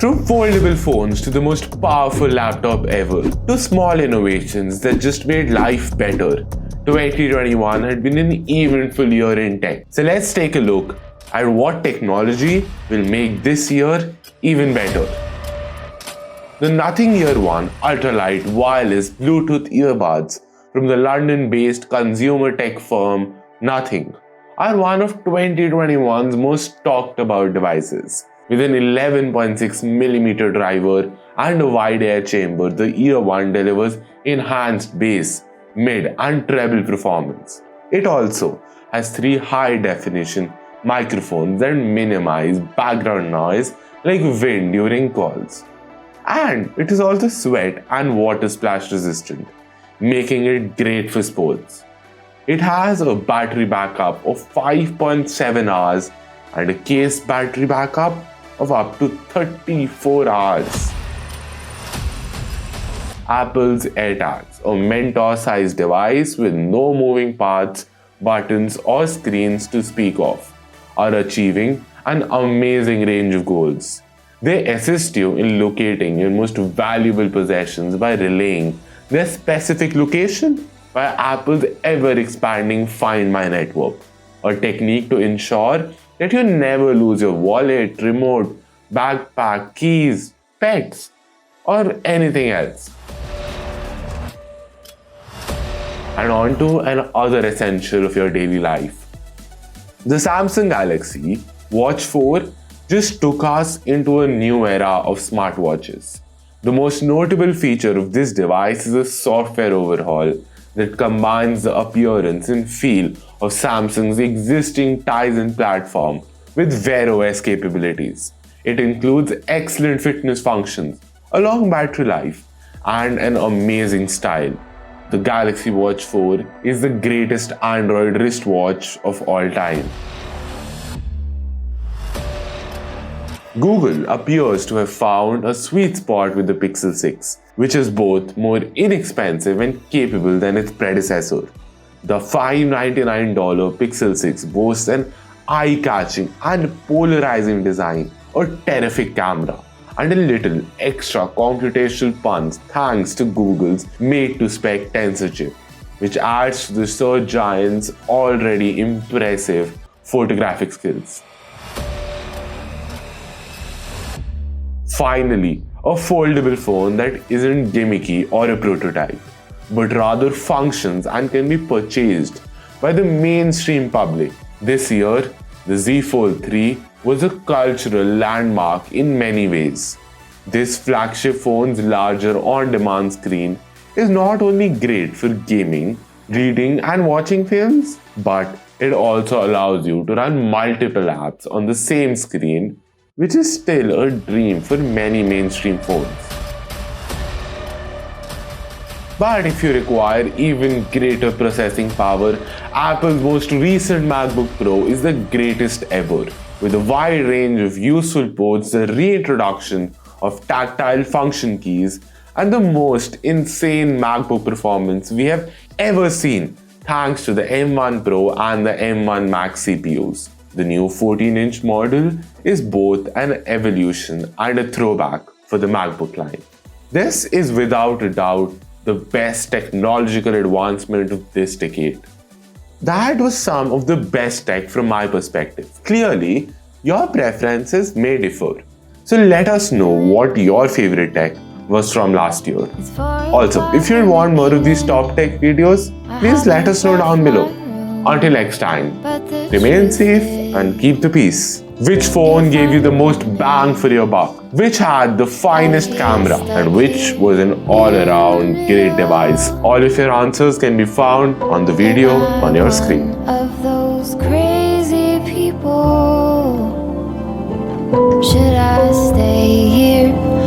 From foldable phones to the most powerful laptop ever, to small innovations that just made life better, 2021 had been an eventful year in tech. So let's take a look at what technology will make this year even better. The Nothing Ear One ultralight wireless Bluetooth earbuds from the London-based consumer tech firm Nothing are one of 2021's most talked about devices. With an 11.6mm driver and a wide air chamber, the Ear One delivers enhanced bass, mid and treble performance. It also has 3 high-definition microphones that minimize background noise like wind during calls. And it is also sweat and water splash resistant, making it great for sports. It has a battery backup of 5.7 hours and a case battery backup of up to 34 hours. Apple's AirTags, a Mentor-sized device with no moving parts, buttons or screens to speak of, are achieving an amazing range of goals. They assist you in locating your most valuable possessions by relaying their specific location via Apple's ever-expanding Find My network, a technique to ensure that you never lose your wallet, remote, backpack, keys, pets, or anything else. And on to another essential of your daily life. The Samsung Galaxy Watch 4 just took us into a new era of smartwatches. The most notable feature of this device is a software overhaul that combines the appearance and feel of Samsung's existing Tizen platform with Wear OS capabilities. It includes excellent fitness functions, a long battery life, and an amazing style. The Galaxy Watch 4 is the greatest Android wristwatch of all time. Google appears to have found a sweet spot with the Pixel 6, which is both more inexpensive and capable than its predecessor. The $599 Pixel 6 boasts an eye-catching and polarizing design, a terrific camera, and a little extra computational punch thanks to Google's made-to-spec Tensor chip, which adds to the search giant's already impressive photographic skills. Finally, a foldable phone that isn't gimmicky or a prototype, but rather functions and can be purchased by the mainstream public. This year, the Z Fold 3 was a cultural landmark in many ways. This flagship phone's larger on-demand screen is not only great for gaming, reading and watching films, but it also allows you to run multiple apps on the same screen, which is still a dream for many mainstream phones. But if you require even greater processing power, Apple's most recent MacBook Pro is the greatest ever. With a wide range of useful ports, the reintroduction of tactile function keys, and the most insane MacBook performance we have ever seen thanks to the M1 Pro and the M1 Max CPUs. The new 14-inch model is both an evolution and a throwback for the MacBook line. This is without a doubt the best technological advancement of this decade. That was some of the best tech from my perspective. Clearly, your preferences may differ. So let us know what your favorite tech was from last year. Also, if you want more of these top tech videos, please let us know down below. Until next time, remain safe and keep the peace. Which phone gave you the most bang for your buck? Which had the finest camera? And which was an all-around great device? All of your answers can be found on the video on your screen. Of those crazy people, should I stay here?